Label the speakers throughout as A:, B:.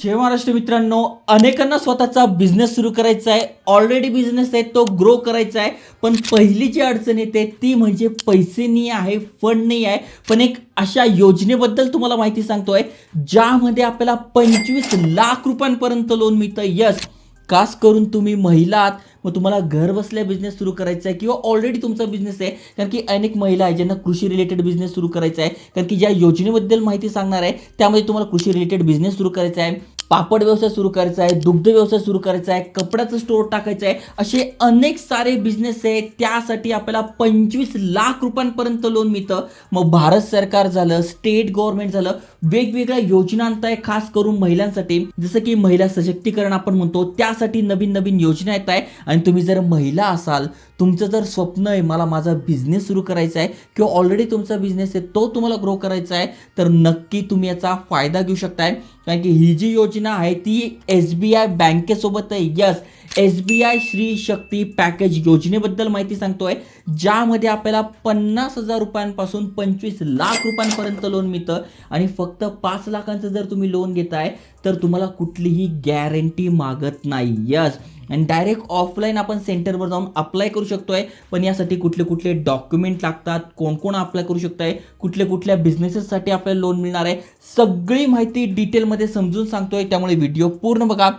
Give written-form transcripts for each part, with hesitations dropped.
A: जय महाराष्ट्र मित्रांनो, अनेकांना स्वतःचा बिझनेस सुरू करायचा आहे. ऑलरेडी बिझनेस आहे तो ग्रो करायचा आहे. पण पहिली जी अडचण येते ती म्हणजे पैसे नाही आहे, फंड नाही आहे. पण एक अशा योजनेबद्दल तुम्हाला माहिती सांगतोय ज्यामध्ये आपल्याला 25 लाख रुपयांपर्यंत लोन मिळतं. यस, खास करून तुम्ही महिला आहात, मग तुम्हाला घर बसल्या बिझनेस सुरू करायचा आहे किंवा ऑलरेडी तुमचा बिझनेस आहे. कारण की अनेक महिला आहेत ज्यांना कृषी रिलेटेड बिझनेस सुरू करायचा आहे. कारण की ज्या योजनेबद्दल माहिती सांगणार आहे त्यामध्ये तुम्हाला कृषी रिलेटेड बिझनेस सुरू करायचा आहे, पापड व्यवसाय सुरू करायचा आहे, दुग्ध व्यवसाय सुरू करायचा आहे, कपड्याचं स्टोअर टाकायचं आहे. असे अनेक सारे बिझनेस आहे. त्यासाठी आपल्याला 25 लाख रुपयांपर्यंत लोन मिळतं. मग भारत सरकार झालं, स्टेट गव्हर्नमेंट झालं, वेगवेगळ्या योजना आणताय खास करून महिलांसाठी. जसं की महिला सशक्तीकरण आपण म्हणतो, त्यासाठी नवीन नवीन योजना येत आहे. आणि तुम्ही जर महिला असाल, तुमचं जर स्वप्न आहे मला माझा बिझनेस सुरू करायचा आहे किंवा ऑलरेडी तुमचा बिझनेस आहे तो तुम्हाला ग्रो करायचा आहे, तर नक्की तुम्ही याचा फायदा घेऊ शकताय. कारण की ही जी योजना आहे ती SBI बँकेसोबत आहे. यस, SBI श्री शक्ती पॅकेज योजनेबद्दल माहिती सांगतोय, ज्यामध्ये आपल्याला 50,000 रुपयांपासून 25 लाख रुपयांपर्यंत लोन मिळतं. आणि फक्त 5 लाखांचं जर तुम्ही लोन घेताय तर तुम्हाला कुठलीही गॅरंटी मागत नाही. यस, आणि डायरेक्ट ऑफलाईन आपण सेंटरवर जाऊन अप्लाय करू शकतोय. पण यासाठी कुठले कुठले डॉक्युमेंट लागतात, कोण कोण अप्लाय करू शकताय, कुठल्या बिझनेसेससाठी आपल्याला लोन मिळणार आहे, सगळी माहिती डिटेलमध्ये समजून सांगतोय. त्यामुळे व्हिडिओ पूर्ण बघा.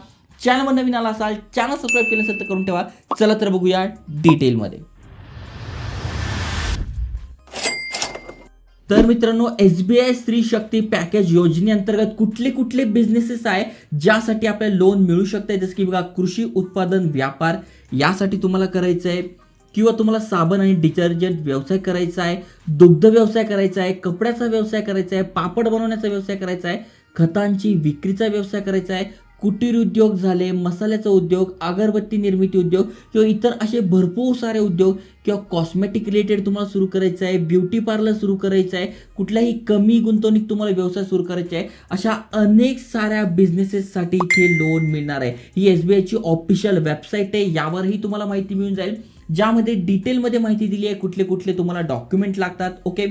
A: चॅनलवर नवीन आला असाल, चॅनल सबस्क्राईब केलं असेल तर करून ठेवा. चला तर बघूया डिटेलमध्ये. तर मित्रांनो, SBI स्त्री शक्ती पॅकेज योजनेअंतर्गत कुठले कुठले बिझनेसेस आहे ज्यासाठी आपल्याला लोन मिळू शकते. जसं की बघा, कृषी उत्पादन व्यापार यासाठी तुम्हाला करायचं आहे, किंवा तुम्हाला साबण आणि डिटर्जंट व्यवसाय करायचा आहे, दुग्ध व्यवसाय करायचा आहे, कपड्याचा व्यवसाय करायचा आहे, पापड बनवण्याचा व्यवसाय करायचा आहे, खतांची विक्रीचा व्यवसाय करायचा आहे, कुटीर उद्योग झाले, मसाल्याचा उद्योग, अगरबत्ती निर्मिती उद्योग किंवा इतर असे भरपूर सारे उद्योग, किंवा कॉस्मेटिक रिलेटेड तुम्हाला सुरू करायचं आहे, ब्युटी पार्लर सुरू करायचं आहे, कुठल्याही कमी गुंतवणूक तुम्हाला व्यवसाय सुरू करायचा आहे, अशा अनेक साऱ्या बिझनेसेससाठी इथे लोन मिळणार आहे. ही SBIची ऑफिशियल वेबसाईट आहे, यावरही तुम्हाला माहिती मिळून जाईल, ज्यामध्ये डिटेलमध्ये माहिती दिली आहे कुठले कुठले तुम्हाला डॉक्युमेंट लागतात. ओके,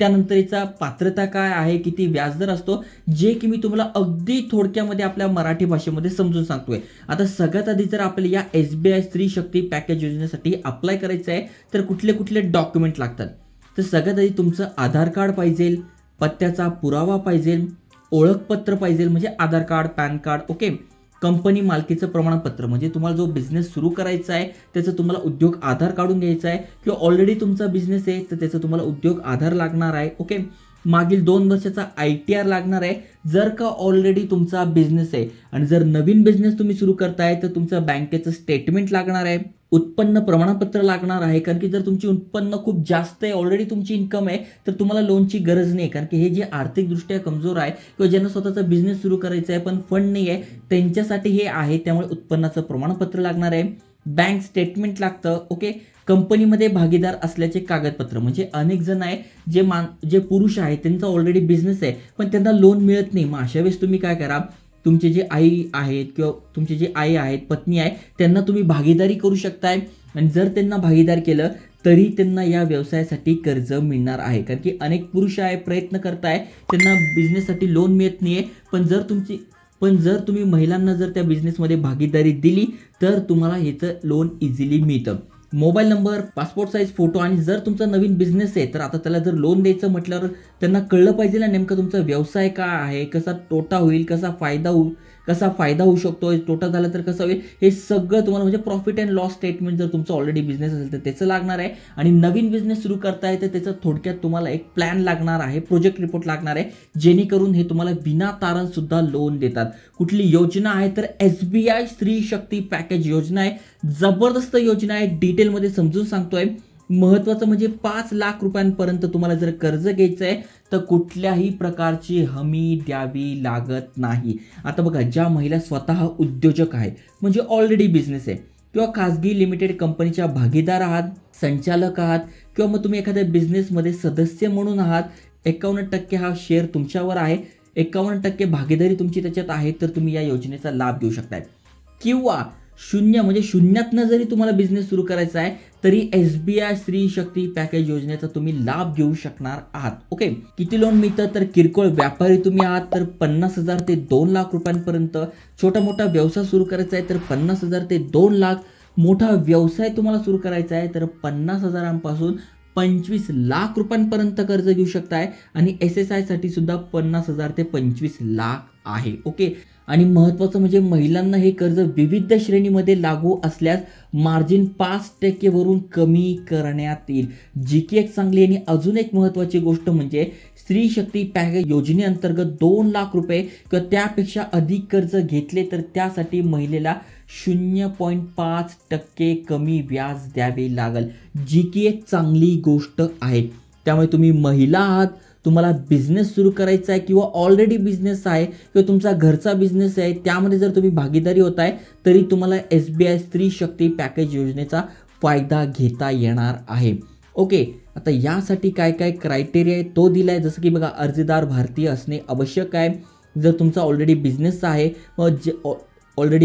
A: त्यानंतर याचा पात्रता काय आहे, किती व्याजदर असतो, जे की मी तुम्हाला अगदी थोडक्यामध्ये आपल्या मराठी भाषेमध्ये समजून सांगतोय. आता सगळ्यात आधी जर आपल्याला या SBI स्त्री शक्ती पॅकेज योजनेसाठी अप्लाय करायचं आहे तर कुठले कुठले डॉक्युमेंट लागतात. तर सगळ्यात आधी तुमचं आधार कार्ड पाहिजे, पत्त्याचा पुरावा पाहिजे, ओळखपत्र पाहिजे म्हणजे Aadhaar card, PAN card. Okay, company मालकीचं प्रमाणपत्र म्हणजे तुम्हाला जो बिझनेस सुरू करायचा आहे त्याचं तुम्हाला उद्योग आधार काढून घ्यायचा आहे, किंवा ऑलरेडी तुमचा बिझनेस आहे तर त्याचं तुम्हाला उद्योग आधार लागणार आहे. ओके, मागील 2 वर्षाचा ITR लागणार आहे जर का ऑलरेडी तुमचा बिझनेस आहे. आणि जर नवीन बिझनेस तुम्ही सुरू करताय तर तुमचं बँकेचं स्टेटमेंट लागणार आहे, उत्पन्न प्रमाणपत्र लागणार आहे. कारण की जर तुमची उत्पन्न खूप जास्त आहे, ऑलरेडी तुमची इन्कम आहे, तर तुम्हाला लोनची गरज नाही. कारण की हे जे आर्थिकदृष्ट्या कमजोर आहे किंवा ज्यांना स्वतःचा बिझनेस सुरू करायचा आहे पण फंड नाही आहे त्यांच्यासाठी हे आहे. त्यामुळे उत्पन्नाचं प्रमाणपत्र लागणार आहे, बँक स्टेटमेंट लागतं. ओके, कंपनीमध्ये भागीदार असल्याचे कागदपत्र म्हणजे अनेक जण आहे जे पुरुष आहेत त्यांचा ऑलरेडी बिझनेस आहे पण त्यांना लोन मिळत नाही. मग अशा वेळेस तुम्ही काय करा, तुमचे जे आई आहेत किंवा तुमचे जे आई आहेत, पत्नी आहे, त्यांना तुम्ही भागीदारी करू शकताय. आणि जर त्यांना भागीदार केलं तरी त्यांना या व्यवसायासाठी कर्ज मिळणार आहे. कारण की अनेक पुरुष आहे प्रयत्न करताय, त्यांना बिझनेससाठी लोन मिळत नाहीये. पण जर तुम्ही महिलांना जर त्या बिझनेसमध्ये भागीदारी दिली तर तुम्हाला ह्याचं लोन इझिली मिळतं. Mobile number, passport size photo, आणि जर तुमचा नवीन बिझनेस आहे तर आता त्याला जर लोन द्यायचं म्हटल्यावर त्यांना कळलं पाहिजे ना नेमका तुमचा व्यवसाय काय आहे, कसा तोटा होईल, कसा फायदा होऊ शकतो, तोटा झाला तर कसं होईल, हे सगळं तुम्हाला म्हणजे प्रॉफिट अँड लॉस स्टेटमेंट जर तुमचा ऑलरेडी बिझनेस असेल तर त्याचं लागणार आहे. आणि नवीन बिझनेस सुरू करताय तर त्याचं थोडक्यात तुम्हाला एक प्लॅन लागणार आहे, प्रोजेक्ट रिपोर्ट लागणार आहे, जेणेकरून हे तुम्हाला विनातारण सुद्धा लोन देतात. कुठली योजना आहे तर SBI स्त्री शक्ती पॅकेज योजना आहे. जबरदस्त योजना आहे, डिटेलमध्ये समजून सांगतोय. महत्त्वाचं म्हणजे 5 लाख रुपयांपर्यंत तुम्हाला जर कर्ज घ्यायचं आहे तर कुठल्याही प्रकारची हमी द्यावी लागत नाही. आता बघा, ज्या महिला स्वतः उद्योजक आहे म्हणजे ऑलरेडी बिझनेस आहे, किंवा खाजगी लिमिटेड कंपनीच्या भागीदार आहात, संचालक आहात, किंवा मग तुम्ही एखाद्या बिझनेसमध्ये सदस्य म्हणून आहात, 51% हा शेअर तुमच्यावर आहे, 51% भागीदारी तुमची त्याच्यात आहे, तर तुम्ही या योजनेचा लाभ घेऊ शकताय. किंवा शून्य म्हणजे शून्यातनं जरी तुम्हाला बिझनेस सुरू करायचा आहे तरी SBI स्त्री शक्ती पॅकेज योजनेचा तुम्ही लाभ घेऊ शकणार आहात. ओके, किती लोन मिळतं तर किरकोळ व्यापारी तुम्ही आहात तर 50,000 ते 2 लाख रुपयांपर्यंत, छोटा मोठा व्यवसाय सुरू करायचा आहे तर 50,000 ते 2 लाख, मोठा व्यवसाय तुम्हाला सुरू करायचा आहे तर 50,000पासून 25 लाख रुपयांपर्यंत कर्ज घेऊ शकताय आणि SSI साठी सुद्धा 50,000 ते 25 लाख आहे. ओके, आणि महत्त्वाचं म्हणजे महिलांना हे कर्ज विविध श्रेणीमध्ये लागू असल्यास मार्जिन 5% वरून कमी करण्यात येईल. जी की एक चांगली आणि अजून एक महत्त्वाची गोष्ट म्हणजे स्त्री शक्ती पॅकेज योजनेअंतर्गत 2 लाख रुपये किंवा त्यापेक्षा अधिक कर्ज घेतले तर त्यासाठी महिलेला 0.5% कमी व्याज द्यावे लागेल, जी की एक चांगली गोष्ट आहे. त्यामुळे तुम्ही महिला आहात, तुम्हाला बिझनेस सुरू करायचा आहे किंवा ऑलरेडी बिझनेस आहे किंवा तुमचा घरचा बिझनेस आहे, त्यामध्ये जर तुम्ही भागीदारी होत आहे तरी तुम्हाला SBI स्त्री शक्ती पॅकेज योजनेचा फायदा घेता येणार आहे. ओके, आता यासाठी काय काय क्रायटेरिया आहे तो दिला आहे. जसं की बघा, अर्जदार भारतीय असणे आवश्यक आहे. जर तुमचा ऑलरेडी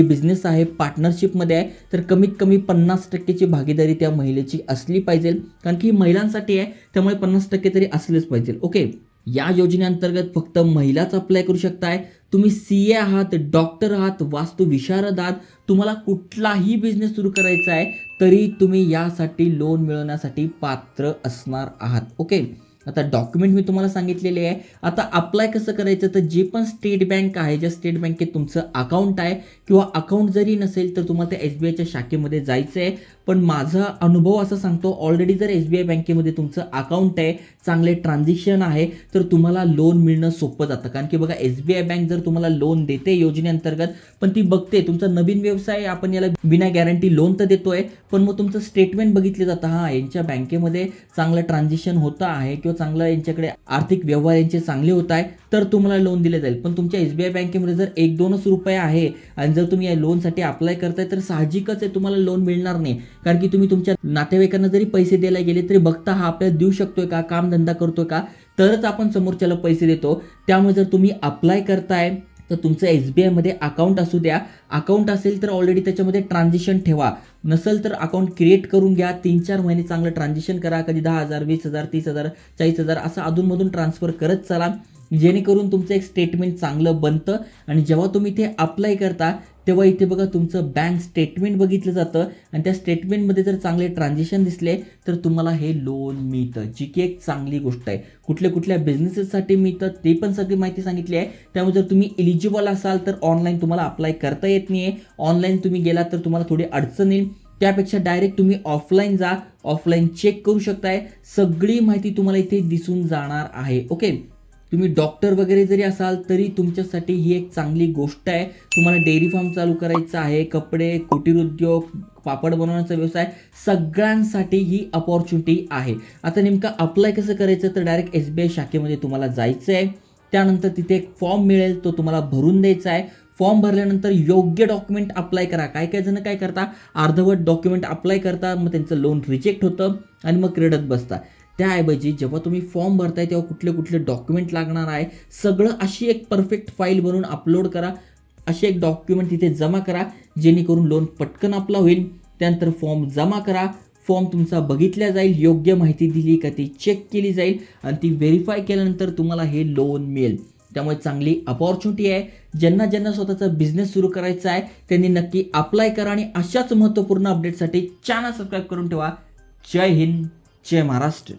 A: बिझनेस आहे पार्टनरशिपमध्ये आहे तर कमीत कमी 50%ची भागीदारी त्या महिलेची असली पाहिजे, कारण की ही महिलांसाठी आहे त्यामुळे 50% तरी असलेच पाहिजे. ओके, या योजनेअंतर्गत फक्त महिलाच अप्लाय करू शकताय. तुम्ही CA आहात, डॉक्टर आहात, वास्तू विशारद आहात, तुम्हाला कुठलाही बिझनेस सुरू करायचा आहे तरी तुम्ही यासाठी लोन मिळवण्यासाठी पात्र असणार आहात. ओके, आता डॉक्युमेंट मी तुम्हाला सांगितलेले आहे. आता अप्लाय कसं करायचं तर जे पण स्टेट बँक आहे, ज्या स्टेट बँकेत तुमचं अकाउंट आहे किंवा अकाउंट जरी नसेल तर तुम्हाला त्या SBIच्या शाखेमध्ये जायचं आहे. पण माझा अनुभव असा सांगतो, ऑलरेडी जर SBI बँकेमध्ये तुमचं अकाउंट आहे, चांगले ट्रान्झॅक्शन आहे तर तुम्हाला लोन मिळणं सोपं जातं. कारण की बघा, SBI बँक जर तुम्हाला लोन देते योजनेअंतर्गत पण ती बघते तुमचा नवीन व्यवसाय, आपण याला बिना गॅरंटी लोन तर देतोय पण मग तुमचं स्टेटमेंट बघितलं जातं, हां यांच्या बँकेमध्ये चांगलं ट्रान्झॅक्शन होतं आहे किंवा चांगलं यांच्याकडे आर्थिक व्यवहार यांचे चांगले होत आहे तर तुम्हाला लोन दिले जाईल. पण तुमच्या SBI बँकेमध्ये जर 1-2च रुपये आहे आणि जर तुम्ही या लोनसाठी अप्लाय करताय तर साहजिकच आहे तुम्हाला लोन मिळणार नाही. कारण की तुम्ही तुमच्या नातेवाईकांना जरी पैसे द्यायला गेले तरी बघता हा आपल्याला देऊ शकतोय का, कामधंदा करतोय का, तरच आपण समोरच्याला पैसे देतो. त्यामुळे जर तुम्ही अप्लाय करताय तर तुमचं SBI मध्ये अकाउंट असू द्या. अकाउंट असेल तर ऑलरेडी त्याच्यामध्ये ट्रान्झॅक्शन ठेवा, नसेल तर अकाउंट क्रिएट करून घ्या. 3-4 महिने चांगलं ट्रान्झॅक्शन करा, कधी 10,000, 20,000, 30,000, 40,000 असं अधूनमधून ट्रान्सफर करत चला, जेणेकरून तुमचं एक स्टेटमेंट चांगलं बनतं. आणि जेव्हा तुम्ही ते अप्लाय करता तेव्हा इथे बघा तुमचं बँक स्टेटमेंट बघितलं जातं आणि त्या स्टेटमेंटमध्ये जर चांगले ट्रान्झॅक्शन दिसले तर तुम्हाला हे लोन मिळतं, जी की एक चांगली गोष्ट आहे. कुठल्या बिझनेसेससाठी मिळतं ते पण सगळी माहिती सांगितली आहे. त्यामुळे जर तुम्ही एलिजिबल असाल तर ऑनलाईन तुम्हाला अप्लाय करता येत नाही आहे. ऑनलाईन तुम्ही गेलात तर तुम्हाला थोडी अडचण येईल, त्यापेक्षा डायरेक्ट तुम्ही ऑफलाईन जा, ऑफलाईन चेक करू शकताय. सगळी माहिती तुम्हाला इथे दिसून जाणार आहे. ओके, तुम्ही डॉक्टर वगैरे जरी असाल तरी तुमच्यासाठी ही एक चांगली गोष्ट आहे. तुम्हाला डेअरी फार्म चालू करायचा आहे, कपडे, कुटीर उद्योग, पापड बनवण्याचा व्यवसाय, सगळ्यांसाठी ही अपॉर्च्युनिटी आहे. आता नेमकं अप्लाय कसं करायचं तर डायरेक्ट SBI शाखेमध्ये तुम्हाला जायचं आहे. त्यानंतर तिथे एक फॉर्म मिळेल, तो तुम्हाला भरून द्यायचा आहे. फॉर्म भरल्यानंतर योग्य डॉक्युमेंट अप्लाय करा. काही जण काय करता, अर्धवट डॉक्युमेंट अप्लाय करता, मग त्यांचं लोन रिजेक्ट होतं आणि मग रडत बसता. त्याऐवजी जेव्हा तुम्ही फॉर्म भरताय तेव्हा कुठले डॉक्युमेंट लागणार आहे सगळं अशी एक परफेक्ट फाईल बनवून अपलोड करा, असे एक डॉक्युमेंट तिथे जमा करा, जेणेकरून लोन पटकन अप्लाय होईल. त्यानंतर फॉर्म जमा करा, फॉर्म तुमचा बघितला जाईल, योग्य माहिती दिली का ती चेक केली जाईल आणि ती व्हेरीफाय केल्यानंतर तुम्हाला हे लोन मिळेल. त्यामुळे चांगली अपॉर्च्युनिटी आहे. ज्यांना स्वतःचा बिझनेस सुरू करायचा आहे त्यांनी नक्की अप्लाय करा आणि अशाच महत्त्वपूर्ण अपडेटसाठी चॅनल सबस्क्राईब करून ठेवा. जय हिंद, जय महाराष्ट्र.